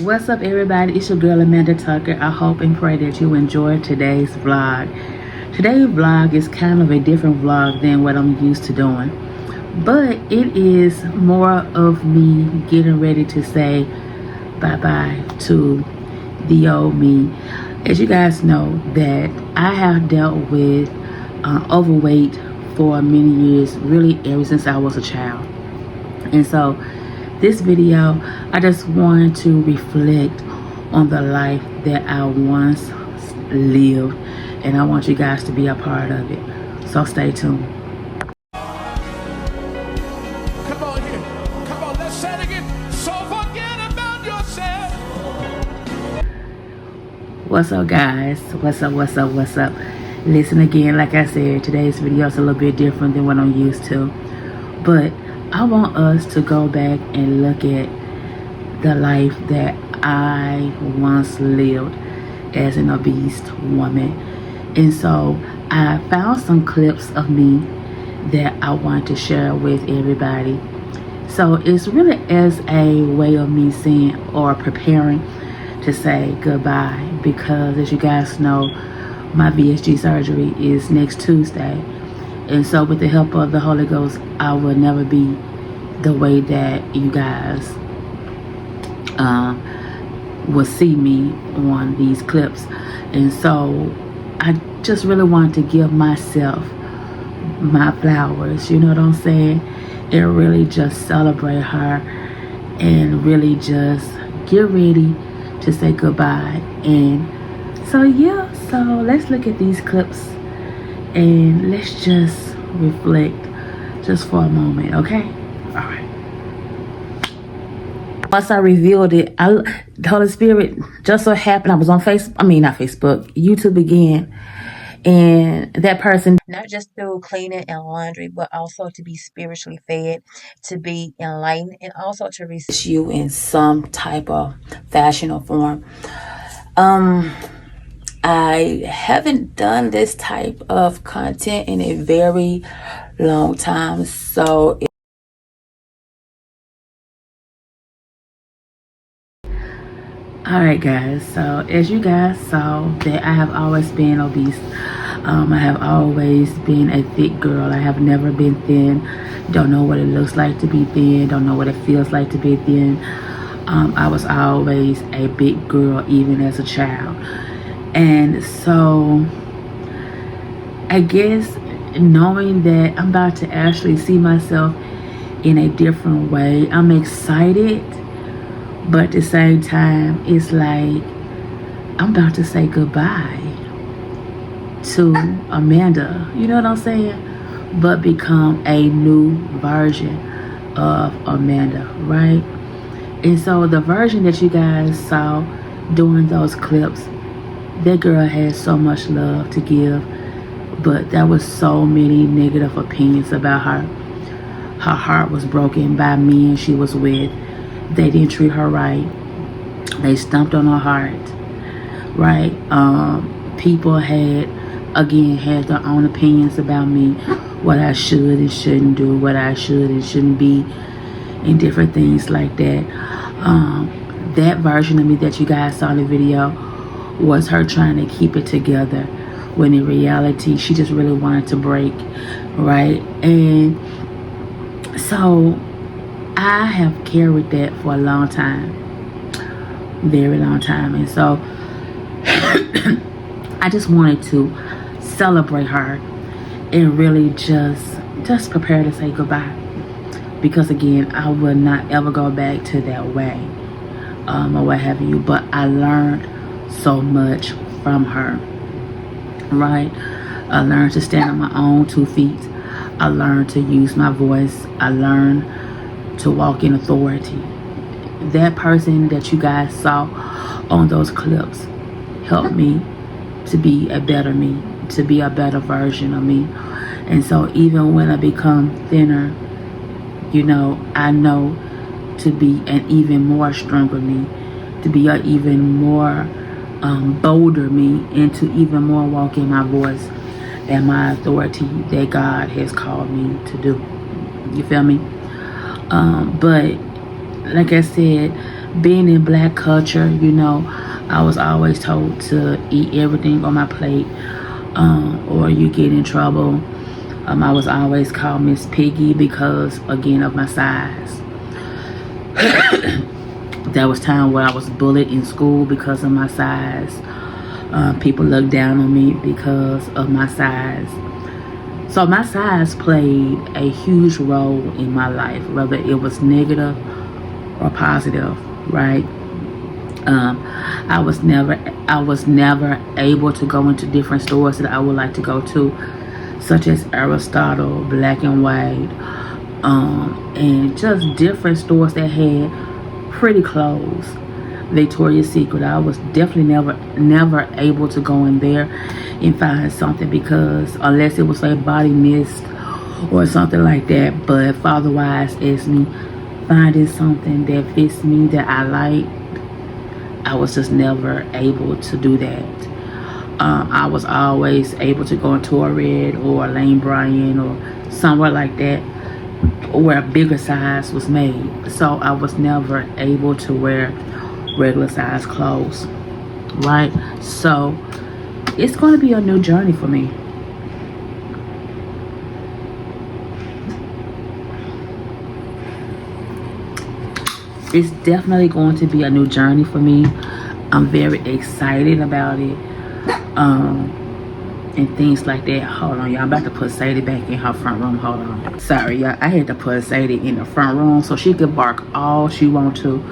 What's up, everybody? It's your girl Amanda Tucker. I hope and pray that you enjoyed today's vlog. Today's vlog is kind of a different vlog than what I'm used to doing, but it is more of me getting ready to say bye-bye to the old me. As you guys know, that I have dealt with overweight for many years, really ever since I was a child. And so this video, I just wanted to reflect on the life that I once lived, and I want you guys to be a part of it. So stay tuned. Come on here. Come on, let's say it again. So forget about yourself. What's up, guys? What's up? Listen again, like I said, today's video is a little bit different than what I'm used to, but I want us to go back and look at the life that I once lived as an obese woman. And so I found some clips of me that I want to share with everybody. So it's really as a way of me saying or preparing to say goodbye, because as you guys know, my VSG surgery is next Tuesday. And so with the help of the Holy Ghost, I will never be the way that you guys will see me on these clips. And so I just really want to give myself my flowers, you know what I'm saying? And really just celebrate her and really just get ready to say goodbye. And so yeah, so let's look at these clips and let's just reflect just for a moment, okay? All right. Once I revealed it, the Holy Spirit just so happened I was on YouTube again, and that person, not just through cleaning and laundry, but also to be spiritually fed, to be enlightened, and also to receive you in some type of fashion or form. I haven't done this type of content in a very long time, so alright guys, so as you guys saw, that I have always been obese. I have always been a thick girl. I have never been thin. Don't know what it looks like to be thin. Don't know what it feels like to be thin. I was always a big girl, even as a child. And so I guess knowing that I'm about to actually see myself in a different way, I'm excited, but at the same time it's like I'm about to say goodbye to Amanda, you know what I'm saying, but become a new version of Amanda, right? And so the version that you guys saw during those clips, that girl had so much love to give, but there was so many negative opinions about her. Her heart was broken by men she was with. They didn't treat her right. They stomped on her heart, right? People had their own opinions about me, what I should and shouldn't do, what I should and shouldn't be, and different things like that. That version of me that you guys saw in the video was her trying to keep it together, when in reality she just really wanted to break, right? And so I have carried that for a long time, very long time. And so I just wanted to celebrate her and really just prepare to say goodbye, because again, I will not ever go back to that way, or what have you. But I learned so much from her, right? I learned to stand on my own 2 feet. I learned to use my voice. I learned to walk in authority. That person that you guys saw on those clips helped me to be a better me, to be a better version of me. And so even when I become thinner, you know, I know to be an even more stronger me, to be an even more bolder me, and to even more walk in my voice and my authority that God has called me to do. You feel me? But like I said, being in black culture, you know, I was always told to eat everything on my plate, or you get in trouble. I was always called Miss Piggy because, again, of my size. There was time where I was bullied in school because of my size. People looked down on me because of my size. So my size played a huge role in my life, whether it was negative or positive, right? I was never able to go into different stores that I would like to go to, such as Aristotle, Black and White, and just different stores that had pretty clothes. Victoria's Secret, I was definitely never able to go in there and find something, because unless it was a body mist or something like that. But otherwise, as me finding something that fits me, that I like, I was just never able to do that. I was always able to go into a Red or a Lane Bryant or somewhere like that where a bigger size was made. So I was never able to wear regular size clothes, right? So it's going to be a new journey for me. It's definitely going to be a new journey for me. I'm very excited about it, and things like that. Hold on, y'all. I'm about to put Sadie back in her front room. Hold on. Sorry, y'all. I had to put Sadie in the front room so she could bark all she want to,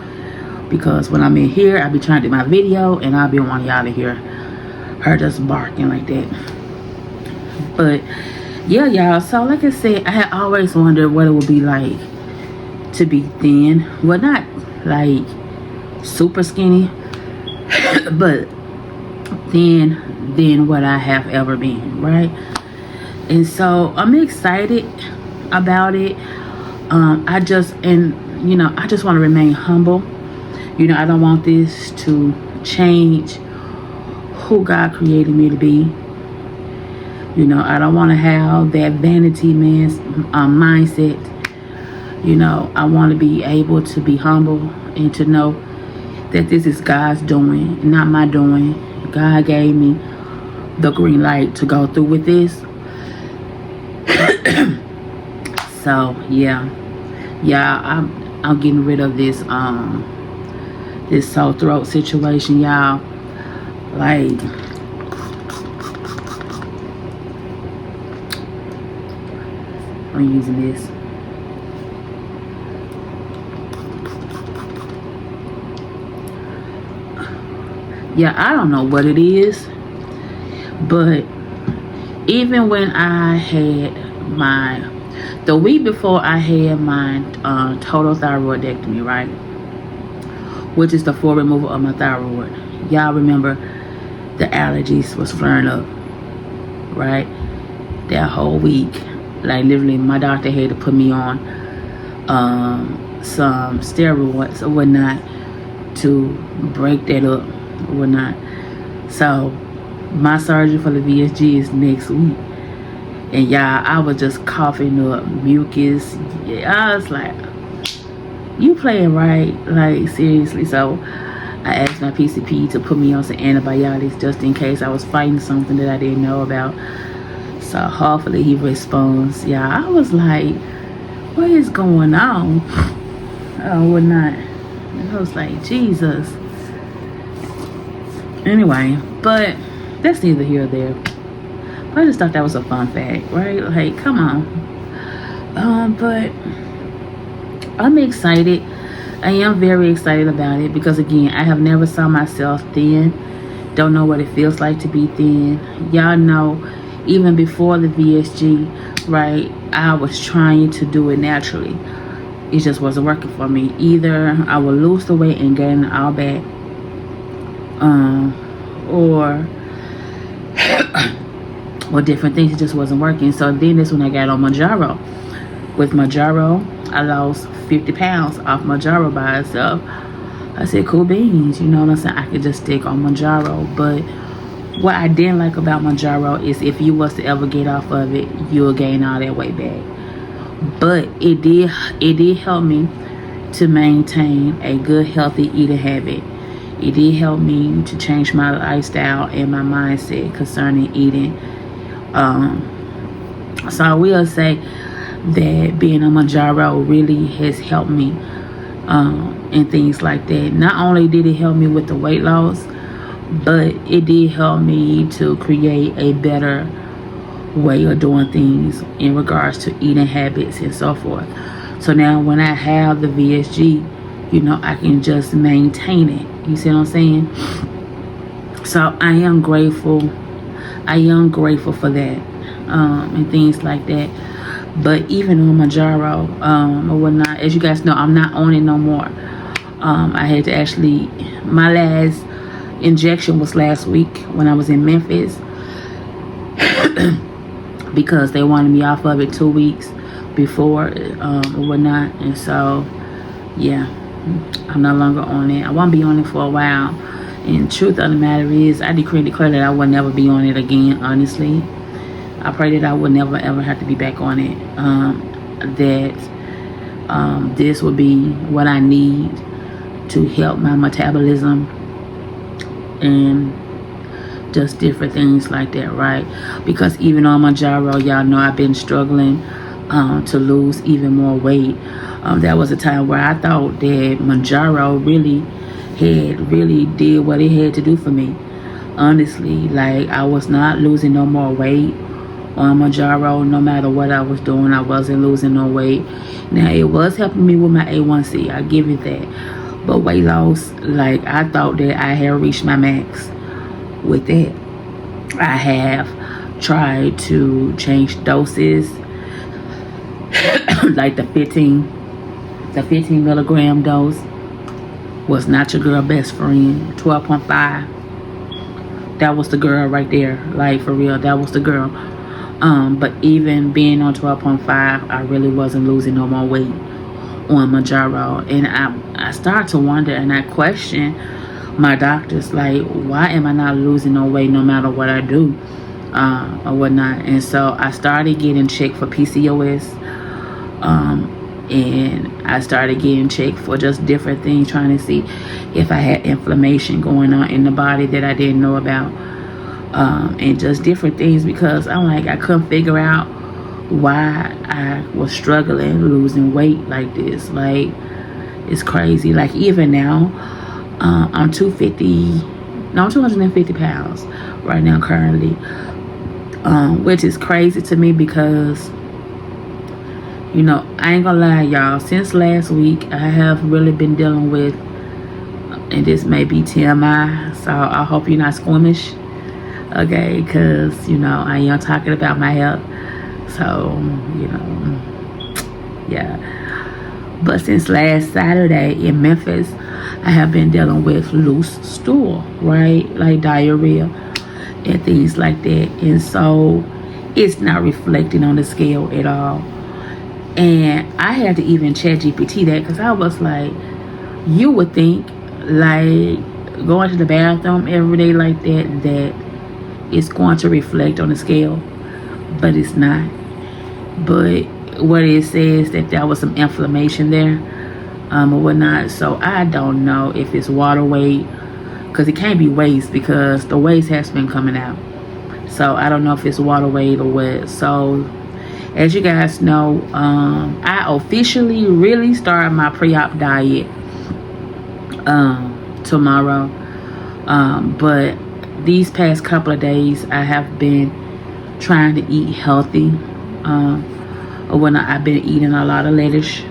because when I'm in here, I be trying to do my video and I'll be wanting y'all to hear her just barking like that. But yeah, y'all. So like I said, I had always wondered what it would be like to be thin. Well, not like super skinny, but than what I have ever been, right? And so I'm excited about it. I just want to remain humble. You know, I don't want this to change who God created me to be. You know, I don't want to have that vanity man's mindset. You know, I want to be able to be humble and to know that this is God's doing, not my doing. God gave me the green light to go through with this. So yeah, I'm getting rid of this this sore throat situation, y'all. Like, I'm using this. Yeah, I don't know what it is, but even when I had the week before I had my total thyroidectomy, right, which is the full removal of my thyroid, y'all remember the allergies was flaring up, right? That whole week, like literally my doctor had to put me on some steroids or whatnot to break that up or whatnot. So my surgery for the VSG is next week, and y'all, I was just coughing up mucus. Yeah, I was like, you playing right? Like, seriously. So I asked my PCP to put me on some antibiotics just in case I was fighting something that I didn't know about. So hopefully he responds. Yeah, I was like, what is going on? Oh, whatnot. And I was like, Jesus. Anyway, but that's neither here or there. But I just thought that was a fun fact, right? Like, come on. But I'm excited. I am very excited about it because, again, I have never saw myself thin. Don't know what it feels like to be thin. Y'all know, even before the VSG, right, I was trying to do it naturally. It just wasn't working for me. Either I would lose the weight and gain it all back, or different things. It just wasn't working. So then that's when I got on Mounjaro. With Mounjaro, I lost 50 pounds off Mounjaro by itself. I said, cool beans, you know what I'm saying? I could just stick on Mounjaro. But what I didn't like about Mounjaro is if you was to ever get off of it, you'll gain all that weight back. But it did help me to maintain a good, healthy eating habit. It did help me to change my lifestyle and my mindset concerning eating. So I will say that being on Manjaro really has helped me and things like that. Not only did it help me with the weight loss, but it did help me to create a better way of doing things in regards to eating habits and so forth. So now when I have the VSG, I can just maintain it. You see what I'm saying? So I am grateful. I am grateful for that and things like that. But even on Manjaro or whatnot, as you guys know, I'm not on it no more. I had to actually, my last injection was last week when I was in Memphis because they wanted me off of it 2 weeks before or whatnot. And so, yeah, I'm no longer on it. I won't be on it for a while. And truth of the matter is, I decree and declare that I will never be on it again, honestly. I pray that I will never ever have to be back on it. That this will be what I need to help my metabolism and just different things like that, right? Because even on Manjaro, y'all know I've been struggling to lose even more weight. There was a time where I thought that Manjaro really did what it had to do for me. Honestly, like I was not losing no more weight on Manjaro. No matter what I was doing, I wasn't losing no weight. Now it was helping me with my A1C, I give it that. But weight loss, like I thought that I had reached my max with that. I have tried to change doses, like the 15 milligram dose was not your girl best friend. 12.5, that was the girl right there, like for real, that was the girl. But even being on 12.5, I really wasn't losing no more weight on Manjaro. And I started to wonder, and I questioned my doctors, like, why am I not losing no weight no matter what I do or whatnot? And so I started getting checked for PCOS, and I started getting checked for just different things, trying to see if I had inflammation going on in the body that I didn't know about, and just different things, because I couldn't figure out why I was struggling losing weight like this. Like, it's crazy. Like, even now, I'm 250 pounds right now currently, which is crazy to me because, I ain't gonna lie, y'all, since last week, I have really been dealing with, and this may be TMI, so I hope you're not squeamish, okay, because, I am talking about my health. So, yeah. But since last Saturday in Memphis, I have been dealing with loose stool, right? Like diarrhea and things like that. And so it's not reflecting on the scale at all. And I had to even chat GPT that, because I was like, you would think, like, going to the bathroom every day like that it's going to reflect on the scale. But it's not. But what it says that there was some inflammation there or whatnot. So I don't know if it's water weight, because it can't be waste, because the waste has been coming out. So I don't know if it's water weight or what. So as you guys know, I officially really start my pre-op diet tomorrow. But these past couple of days, I have been trying to eat healthy. Or when I've been eating a lot of lettuce,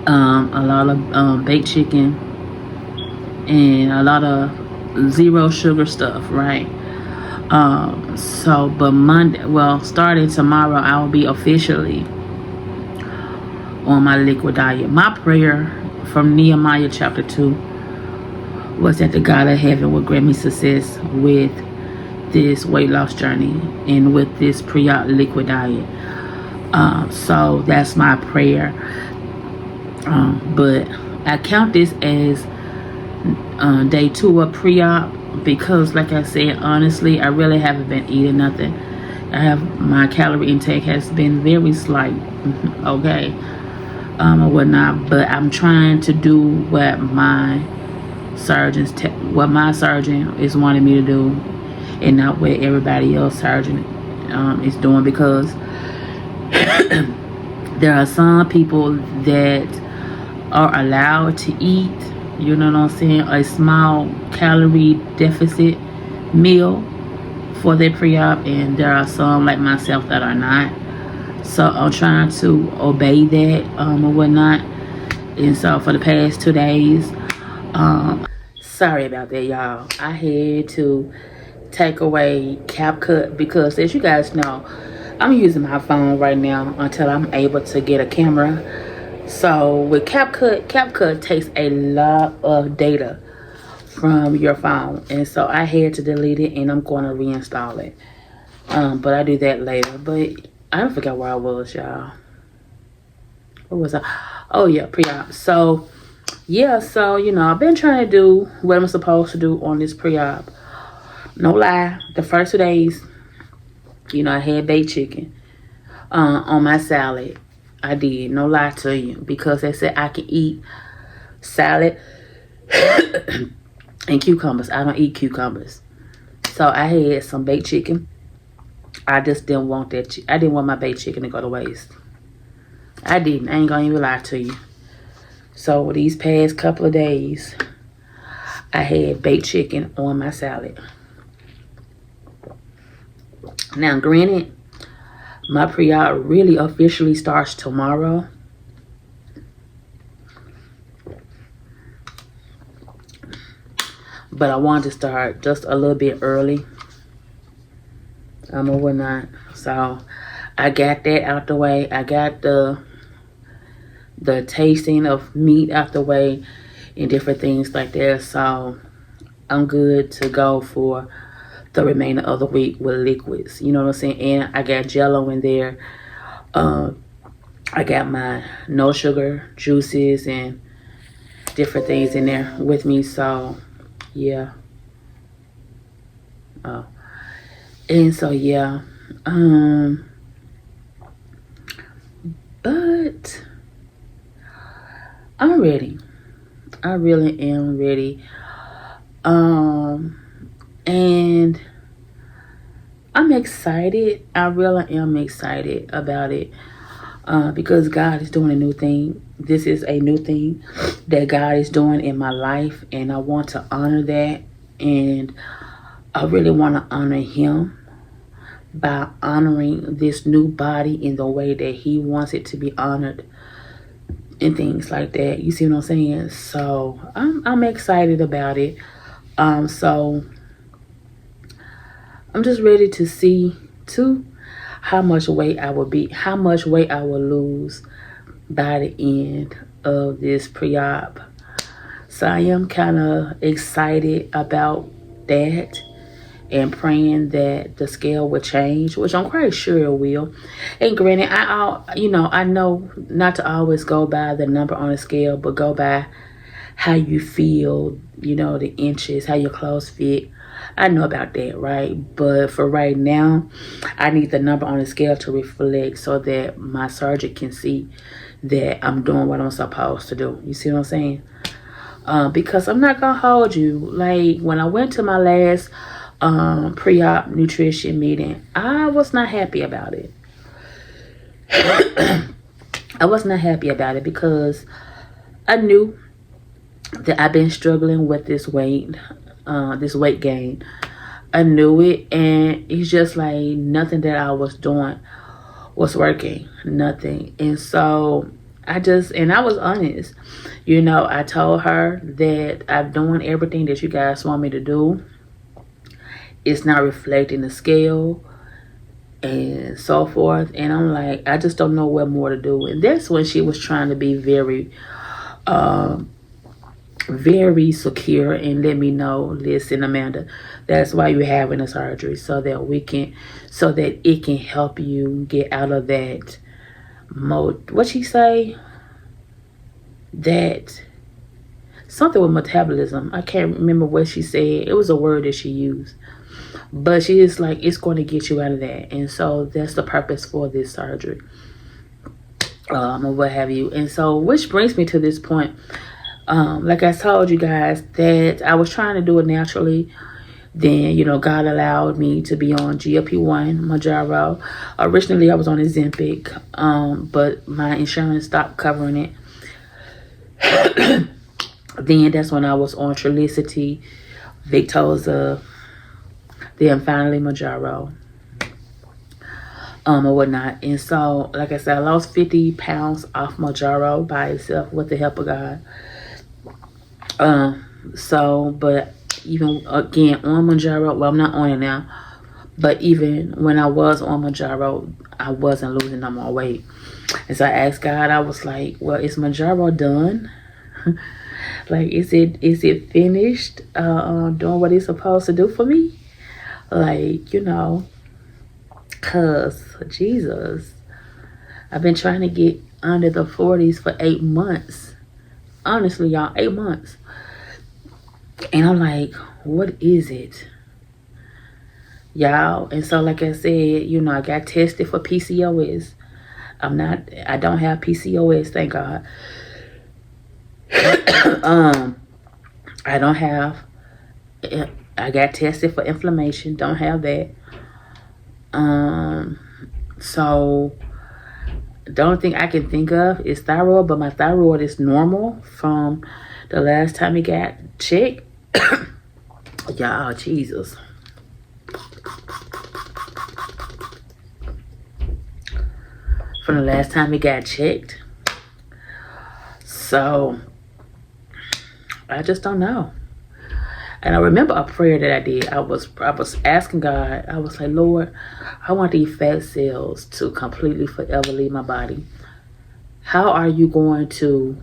a lot of baked chicken, and a lot of zero sugar stuff, right? But starting tomorrow, I will be officially on my liquid diet. My prayer from Nehemiah chapter 2 was that the God of heaven would grant me success with this weight loss journey and with this pre-op liquid diet. So that's my prayer. But I count this as day 2 of pre-op, because like I said, honestly, I really haven't been eating nothing. My calorie intake has been very slight. Okay. or whatnot. But I'm trying to do what my what my surgeon is wanting me to do, and not what everybody else surgeon is doing, because there are some people that are allowed to eat, you know what I'm saying, a small calorie deficit meal for their pre-op, and there are some like myself that are not. So I'm trying to obey that or whatnot. And so for the past 2 days, sorry about that, y'all. I had to take away CapCut because, as you guys know, I'm using my phone right now until I'm able to get a camera. So with CapCut takes a lot of data from your phone, and so I had to delete it, and I'm going to reinstall it. But I do that later. But I don't forget where I was, y'all. Where was I? Oh yeah, pre-op. So yeah, so I've been trying to do what I'm supposed to do on this pre-op. No lie, the first 2 days, I had baked chicken on my salad. I did, no lie to you, because they said I can eat salad and cucumbers. I don't eat cucumbers. So I had some baked chicken. I just didn't want that. I didn't want my baked chicken to go to waste. I didn't. I ain't gonna even lie to you. So these past couple of days, I had baked chicken on my salad. Now, granted, my pre-op really officially starts tomorrow. But I wanted to start just a little bit early. Or whatnot. So I got that out the way. I got the tasting of meat out the way and different things like that. So I'm good to go for the remainder of the week with liquids. You know what I'm saying? And I got Jello in there. I got my no sugar juices and different things in there with me. So yeah. Oh. And so yeah. But I'm ready. I really am ready. And I'm excited. I really am excited about it. Because God is doing a new thing. This is a new thing that God is doing in my life, and I want to honor that. And I really want to honor Him by honoring this new body in the way that He wants it to be honored and things like that. You see what I'm saying? So I'm excited about it. So I'm just ready to see too how much weight I will lose by the end of this pre-op. So I am kind of excited about that, and praying that the scale will change, which I'm quite sure it will. And granted, I know not to always go by the number on the scale, but go by how you feel, the inches, how your clothes fit. I know about that, right? But for right now, I need the number on the scale to reflect so that my surgeon can see that I'm doing what I'm supposed to do. You see what I'm saying? Because I'm not going to hold you. Like, when I went to my last pre-op nutrition meeting, I was not happy about it. I was not happy about it because I knew that I've been struggling with this weight gain. I knew it, and it's just like nothing that I was doing was working. Nothing. And so I was honest. I told her that I'm doing everything that you guys want me to do. It's not reflecting the scale and so forth. And I'm like, I just don't know what more to do. And that's when she was trying to be very very secure and let me know, listen, Amanda, that's why you're having a surgery, so that it can help you get out of that mode. What she say? That something with metabolism. I can't remember what she said. It was a word that she used. But she is like, it's going to get you out of that. And so that's the purpose for this surgery. or what have you. And so, which brings me to this point. Like I told you guys that I was trying to do it naturally. Then, God allowed me to be on GLP-1, Mounjaro. Originally, I was on Ozempic, but my insurance stopped covering it. Then that's when I was on Trulicity, Victoza, then finally Mounjaro, or whatnot. And so, like I said, I lost 50 pounds off Mounjaro by itself with the help of God. But even again on Mounjaro, well, I'm not on it now, but even when I was on Mounjaro, I wasn't losing no more weight. And so I asked God, I was like, well, is Mounjaro done? Like, is it finished doing what it's supposed to do for me? Like, cause Jesus, I've been trying to get under the 40s for 8 months. Honestly, y'all, 8 months. And I'm like, what is it? Y'all, and so like I said, I got tested for PCOS. I don't have PCOS, thank God. I got tested for inflammation, don't have that. So the only thing I can think of is thyroid, but my thyroid is normal from the last time it got checked. Y'all, Jesus. From the last time it got checked. So I just don't know. And I remember a prayer that I did. I was asking God. I was like, Lord, I want these fat cells to completely forever leave my body. How are you going to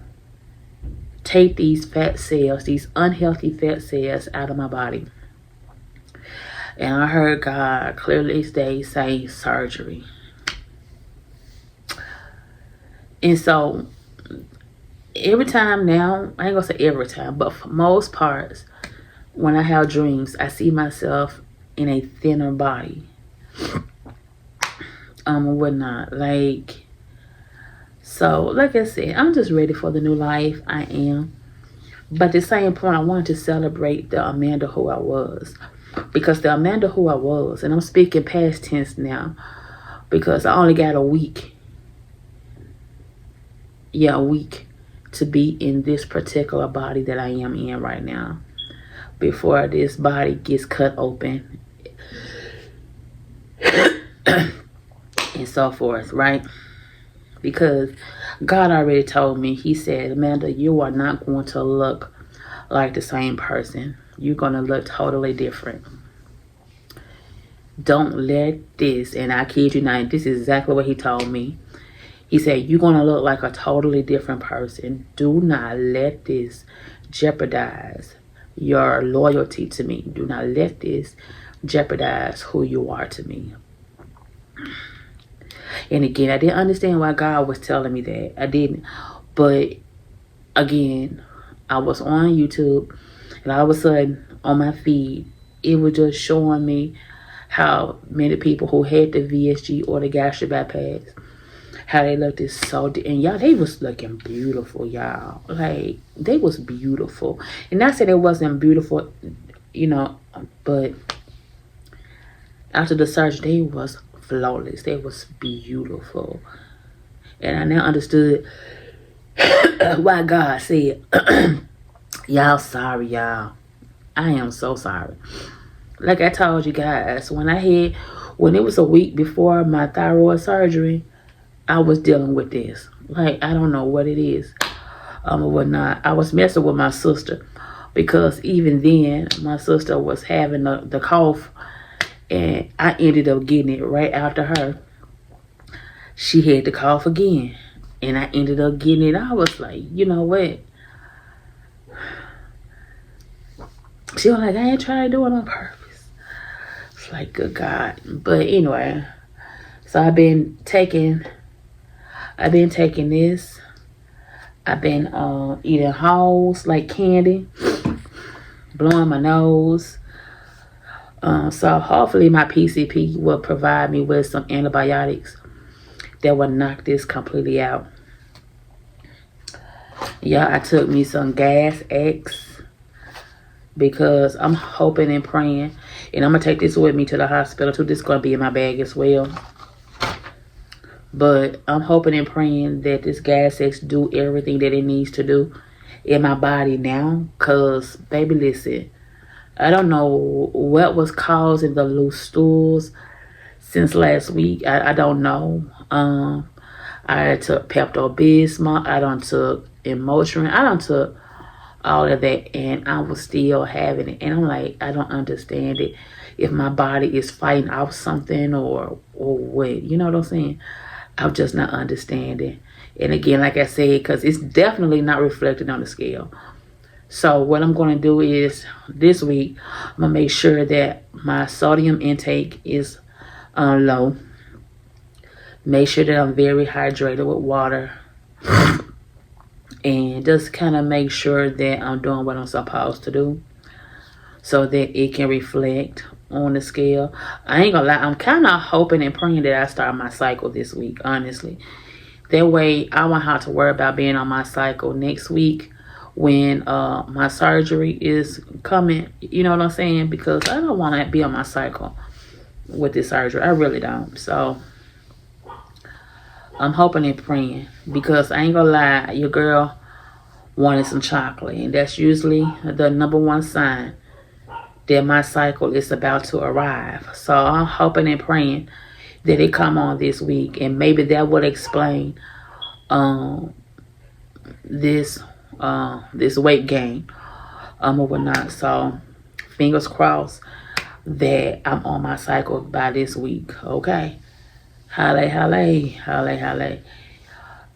take these fat cells, these unhealthy fat cells out of my body? And I heard God clearly say surgery. And so every time now, I ain't gonna say every time, but for most parts, when I have dreams, I see myself in a thinner body. Or whatnot. Like, so like I said, I'm just ready for the new life. I am. But at the same point, I wanted to celebrate the Amanda who I was. Because the Amanda who I was, and I'm speaking past tense now, because I only got a week. Yeah, a week to be in this particular body that I am in right now. Before this body gets cut open. And so forth, right? Because God already told me, he said, Amanda, you are not going to look like the same person. You're going to look totally different. Don't let this, and I kid you not, this is exactly what he told me. He said, you're going to look like a totally different person. Do not let this jeopardize your loyalty to me. Do not let this jeopardize who you are to me. And again, I didn't understand why God was telling me that. I didn't. But again, I was on YouTube, and all of a sudden on my feed, it was just showing me how many people who had the VSG or the gastric bypass, how they looked and y'all, they was looking beautiful, y'all. Like, they was beautiful. And not that it wasn't beautiful, but after the surgery, they was flawless. They was beautiful. And I now understood why God said, y'all, sorry, y'all. I am so sorry. Like I told you guys, when it was a week before my thyroid surgery, I was dealing with this. Like, I don't know what it is. Or whatnot. I was messing with my sister, because even then, my sister was having the cough, and I ended up getting it right after her. She had the cough again, and I ended up getting it. I was like, you know what? She was like, I ain't trying to do it on purpose. It's like, good God. But anyway, so I've been taking this. I've been eating holes like candy, blowing my nose. So hopefully my PCP will provide me with some antibiotics that will knock this completely out. Yeah, I took me some Gas X because I'm hoping and praying, and I'm gonna take this with me to the hospital too. This is gonna be in my bag as well. But I'm hoping and praying that this Gas X do everything that it needs to do in my body now. Cause baby, listen, I don't know what was causing the loose stools since last week. I don't know. I took Pepto Bismol. I done took Emotion. I done took all of that, and I was still having it. And I'm like, I don't understand it. If my body is fighting off something or what, you know what I'm saying? I'm just not understanding. And again, like I said, because it's definitely not reflected on the scale. So what I'm going to do is this week, I'm going to make sure that my sodium intake is low. Make sure that I'm very hydrated with water. And just kind of make sure that I'm doing what I'm supposed to do so that it can reflect on the scale. I ain't gonna lie, I'm kind of hoping and praying that I start my cycle this week, honestly. That way I won't have to worry about being on my cycle next week when my surgery is coming. You know what I'm saying? Because I don't want to be on my cycle with this surgery. I really don't. So I'm hoping and praying, because I ain't gonna lie, your girl wanted some chocolate, and that's usually the number one sign that my cycle is about to arrive. So I'm hoping and praying that it come on this week, and maybe that would explain this this weight gain or whatnot. So fingers crossed that I'm on my cycle by this week. Okay. Halle, halle, halle, halle.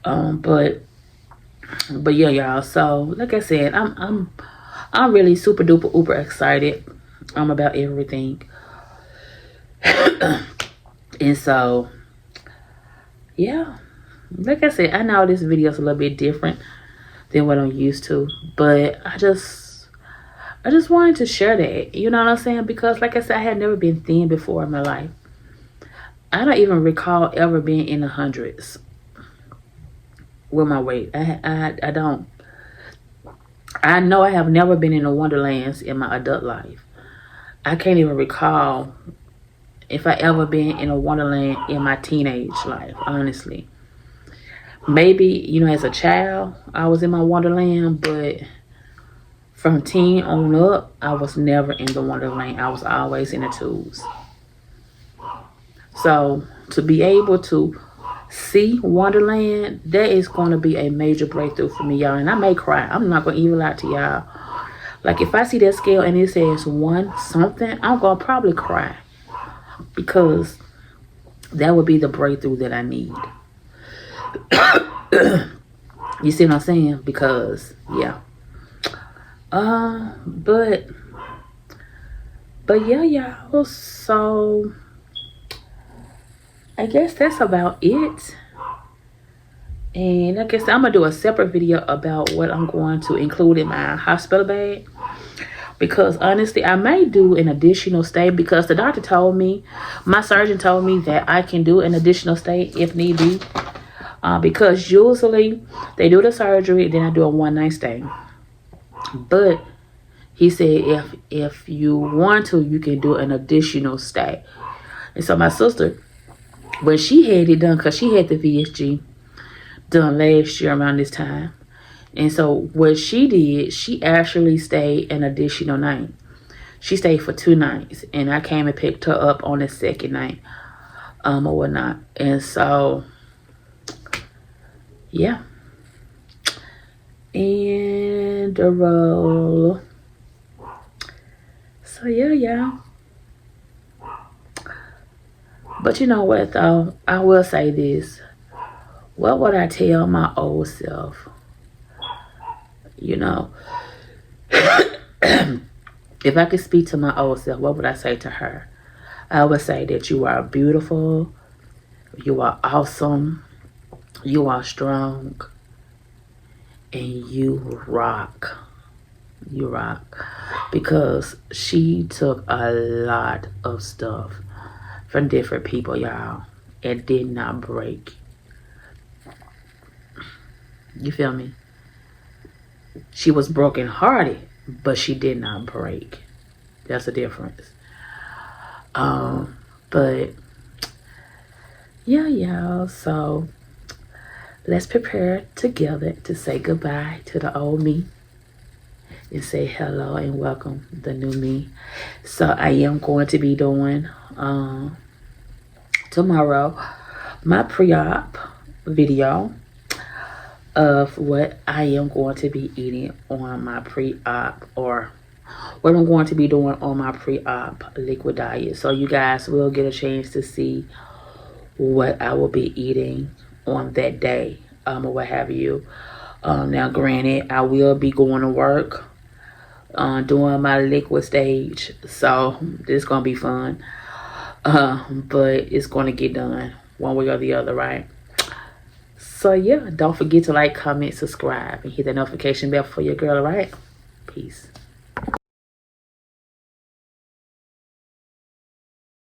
But yeah, y'all. So like I said, I'm really super duper uber excited about everything. And so yeah, like I said, I know this video is a little bit different than what I'm used to, but I just wanted to share that, you know what I'm saying? Because like I said, I had never been thin before in my life. I don't even recall ever being in the hundreds with my weight. I don't. I know I have never been in the Wonderlands in my adult life. I can't even recall if I ever been in a Wonderland in my teenage life, honestly. Maybe, you know, as a child, I was in my Wonderland, but from teen on up, I was never in the Wonderland. I was always in the twos. So to be able to see Wonderland, that is going to be a major breakthrough for me, y'all. And I may cry. I'm not going to even lie to y'all. Like if I see that scale and it says 1 something, I'm going to probably cry, because that would be the breakthrough that I need. You see what I'm saying? Because yeah. But yeah, y'all. So I guess that's about it. And like I said, I'm gonna do a separate video about what I'm going to include in my hospital bag, because honestly, I may do an additional stay, because the doctor told me, my surgeon told me that I can do an additional stay if need be, because usually they do the surgery, then I do a 1-night stay. But he said if you want to, you can do an additional stay. And so my sister, when she had it done, because she had the VSG done last year around this time, and so what she did, she actually stayed an additional night. She stayed for 2 nights, and I came and picked her up on the second night, or whatnot. And so yeah, and the roll. So yeah, y'all. But you know what though? I will say this. What would I tell my old self? You know, if I could speak to my old self, what would I say to her? I would say that you are beautiful, you are awesome, you are strong, and you rock. You rock. Because she took a lot of stuff from different people, y'all, and did not break. You feel me? She was brokenhearted, but she did not break. That's the difference. But yeah, y'all. So let's prepare together to say goodbye to the old me and say hello and welcome the new me. So I am going to be doing tomorrow my pre-op video of what I am going to be eating on my pre-op, or what I'm going to be doing on my pre-op liquid diet. So you guys will get a chance to see what I will be eating on that day, or what have you. Now granted, I will be going to work doing my liquid stage, so this is gonna be fun. But it's gonna get done one way or the other, right? So yeah, don't forget to like, comment, subscribe, and hit the notification bell for your girl, right? Peace.